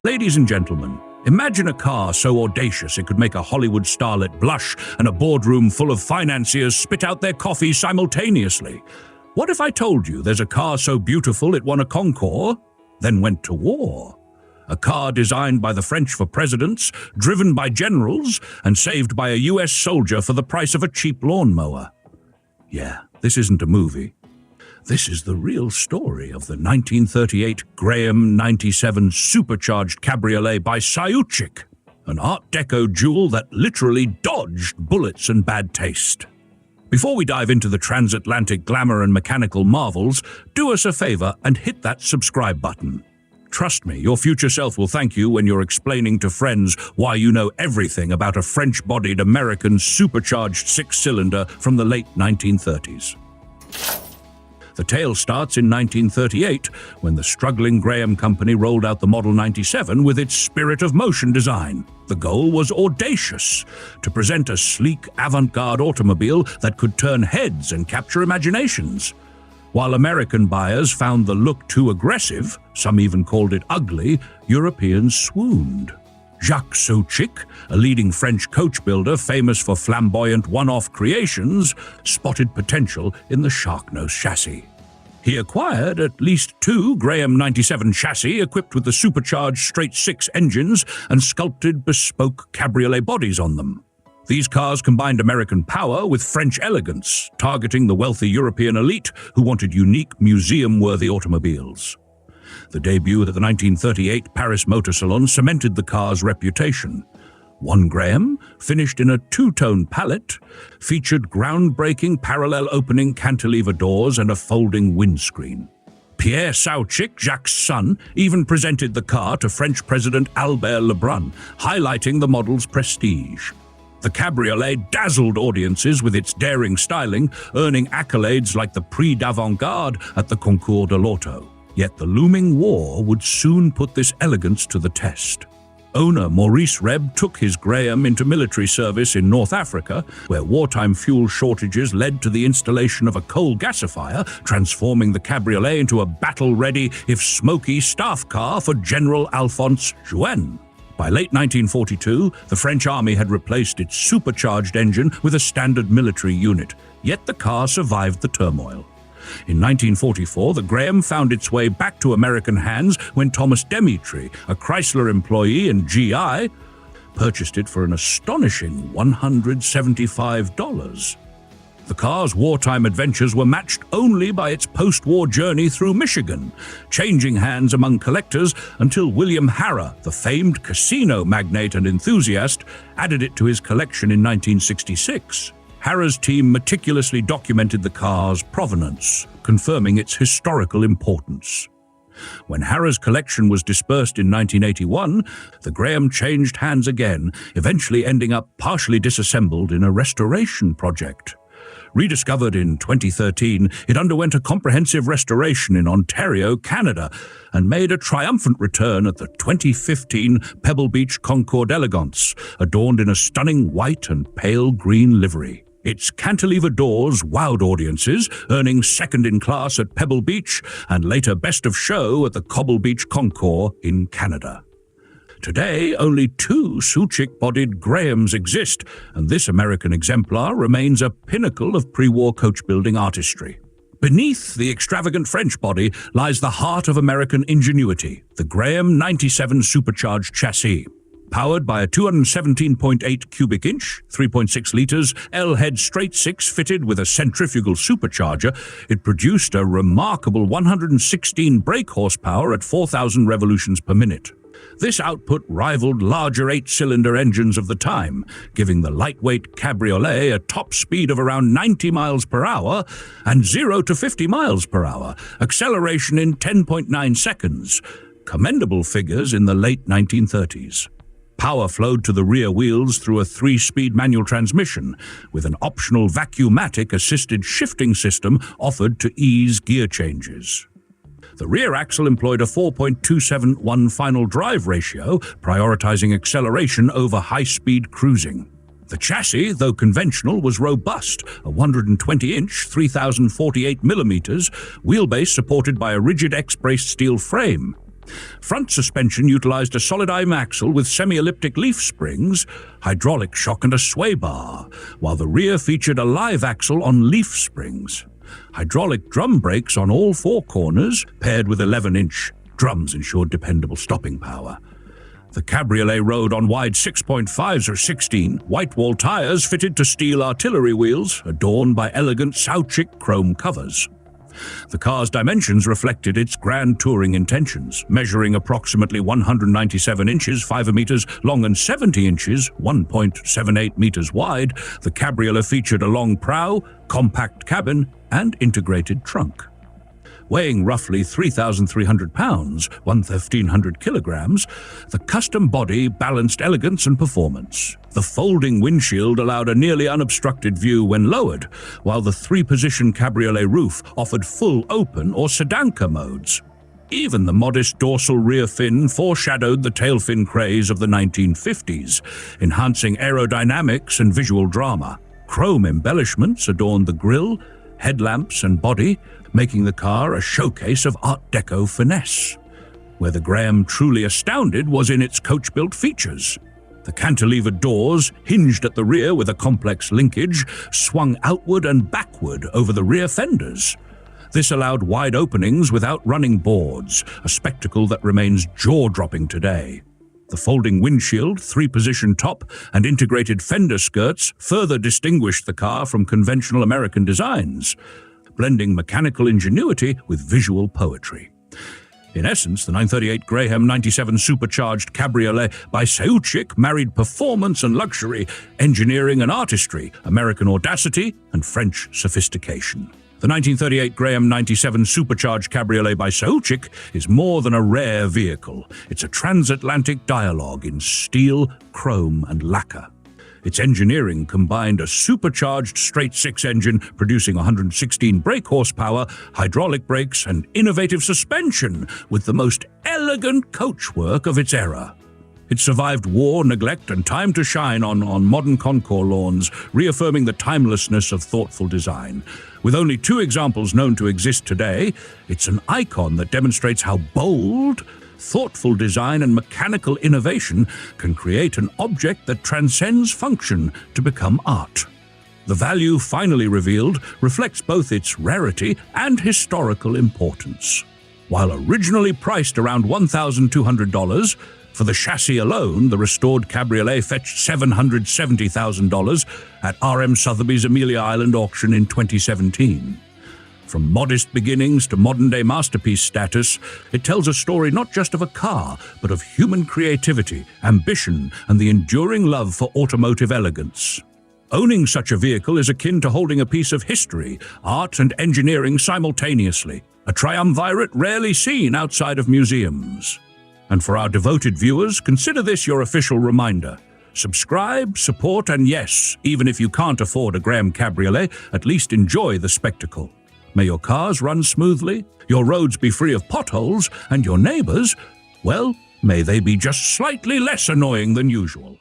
Ladies and gentlemen, imagine a car so audacious it could make a Hollywood starlet blush and a boardroom full of financiers spit out their coffee simultaneously. What if I told you there's a car so beautiful it won a concours, then went to war? A car designed by the French for presidents, driven by generals, and saved by a US soldier for the price of a cheap lawnmower. Yeah, this isn't a movie. This is the real story of the 1938 Graham 97 Supercharged Cabriolet by Saoutchik, an Art Deco jewel that literally dodged bullets and bad taste. Before we dive into the transatlantic glamour and mechanical marvels, do us a favor and hit that subscribe button. Trust me, your future self will thank you when you're explaining to friends why you know everything about a French-bodied American supercharged six-cylinder from the late 1930s. The tale starts in 1938, when the struggling Graham Company rolled out the Model 97 with its spirit of motion design. The goal was audacious, to present a sleek, avant-garde automobile that could turn heads and capture imaginations. While American buyers found the look too aggressive, some even called it ugly, Europeans swooned. Jacques Saoutchik, a leading French coach builder famous for flamboyant one-off creations, spotted potential in the Sharknose chassis. He acquired at least two Graham 97 chassis equipped with the supercharged straight-six engines and sculpted bespoke cabriolet bodies on them. These cars combined American power with French elegance, targeting the wealthy European elite who wanted unique, museum-worthy automobiles. The debut at the 1938 Paris Motor Salon cemented the car's reputation. One Graham, finished in a two-tone palette, featured groundbreaking parallel-opening cantilever doors and a folding windscreen. Pierre Saoutchik, Jacques' son, even presented the car to French President Albert Lebrun, highlighting the model's prestige. The cabriolet dazzled audiences with its daring styling, earning accolades like the Prix d'Avant-Garde at the Concours de l'Auto. Yet the looming war would soon put this elegance to the test. Owner Maurice Reb took his Graham into military service in North Africa, where wartime fuel shortages led to the installation of a coal gasifier, transforming the cabriolet into a battle-ready, if smoky, staff car for General Alphonse Juin. By late 1942, the French army had replaced its supercharged engine with a standard military unit, yet the car survived the turmoil. In 1944, the Graham found its way back to American hands when Thomas Demetri, a Chrysler employee and GI, purchased it for an astonishing $175. The car's wartime adventures were matched only by its post-war journey through Michigan, changing hands among collectors until William Harrah, the famed casino magnate and enthusiast, added it to his collection in 1966. Harrah's team meticulously documented the car's provenance, confirming its historical importance. When Harrah's collection was dispersed in 1981, the Graham changed hands again, eventually ending up partially disassembled in a restoration project. Rediscovered in 2013, it underwent a comprehensive restoration in Ontario, Canada, and made a triumphant return at the 2015 Pebble Beach Concours d'Elegance, adorned in a stunning white and pale green livery. Its cantilever doors wowed audiences, earning second in class at Pebble Beach and later best of show at the Cobble Beach Concours in Canada. Today, only two Saoutchik-bodied Grahams exist, and this American exemplar remains a pinnacle of pre-war coach-building artistry. Beneath the extravagant French body lies the heart of American ingenuity, the Graham 97 Supercharged chassis. Powered by a 217.8 cubic inch, 3.6 liters, L-head straight-six fitted with a centrifugal supercharger, it produced a remarkable 116 brake horsepower at 4,000 revolutions per minute. This output rivaled larger eight-cylinder engines of the time, giving the lightweight cabriolet a top speed of around 90 miles per hour and 0 to 50 miles per hour, acceleration in 10.9 seconds, commendable figures in the late 1930s. Power flowed to the rear wheels through a 3-speed manual transmission, with an optional vacuumatic assisted shifting system offered to ease gear changes. The rear axle employed a 4.271 final drive ratio, prioritizing acceleration over high-speed cruising. The chassis, though conventional, was robust, a 120-inch, 3,048 mm wheelbase supported by a rigid X-braced steel frame. Front suspension utilized a solid I-beam axle with semi-elliptic leaf springs, hydraulic shock and a sway bar, while the rear featured a live axle on leaf springs. Hydraulic drum brakes on all four corners, paired with 11-inch drums, ensured dependable stopping power. The Cabriolet rode on wide 6.5s or 16 white-wall tires fitted to steel artillery wheels, adorned by elegant Saoutchik chrome covers. The car's dimensions reflected its grand touring intentions, measuring approximately 197 inches, 5 meters long and 70 inches, 1.78 meters wide. The Cabriolet featured a long prow, compact cabin, and integrated trunk. Weighing roughly 3,300 pounds, 1,500 kilograms, the custom body balanced elegance and performance. The folding windshield allowed a nearly unobstructed view when lowered, while the three-position Cabriolet roof offered full open or sedanca modes. Even the modest dorsal rear fin foreshadowed the tail fin craze of the 1950s, enhancing aerodynamics and visual drama. Chrome embellishments adorned the grille, headlamps and body, making the car a showcase of Art Deco finesse. Where the Graham truly astounded was in its coach-built features. The cantilevered doors, hinged at the rear with a complex linkage, swung outward and backward over the rear fenders. This allowed wide openings without running boards, a spectacle that remains jaw-dropping today. The folding windshield, three-position top, and integrated fender skirts further distinguished the car from conventional American designs, blending mechanical ingenuity with visual poetry. In essence, the 938 Graham 97 Supercharged Cabriolet by Saoutchik married performance and luxury, engineering and artistry, American audacity and French sophistication. The 1938 Graham 97 Supercharged Cabriolet by Saoutchik is more than a rare vehicle. It's a transatlantic dialogue in steel, chrome, and lacquer. Its engineering combined a supercharged straight-six engine producing 116 brake horsepower, hydraulic brakes, and innovative suspension with the most elegant coachwork of its era. It survived war, neglect, and time to shine on modern concours lawns, reaffirming the timelessness of thoughtful design. With only 2 examples known to exist today, it's an icon that demonstrates how bold, thoughtful design and mechanical innovation can create an object that transcends function to become art. The value finally revealed reflects both its rarity and historical importance. While originally priced around $1,200, for the chassis alone, the restored Cabriolet fetched $770,000 at RM Sotheby's Amelia Island auction in 2017. From modest beginnings to modern-day masterpiece status, it tells a story not just of a car, but of human creativity, ambition, and the enduring love for automotive elegance. Owning such a vehicle is akin to holding a piece of history, art, and engineering simultaneously, a triumvirate rarely seen outside of museums. And for our devoted viewers, consider this your official reminder. Subscribe, support, and yes, even if you can't afford a Graham Cabriolet, at least enjoy the spectacle. May your cars run smoothly, your roads be free of potholes, and your neighbors, well, may they be just slightly less annoying than usual.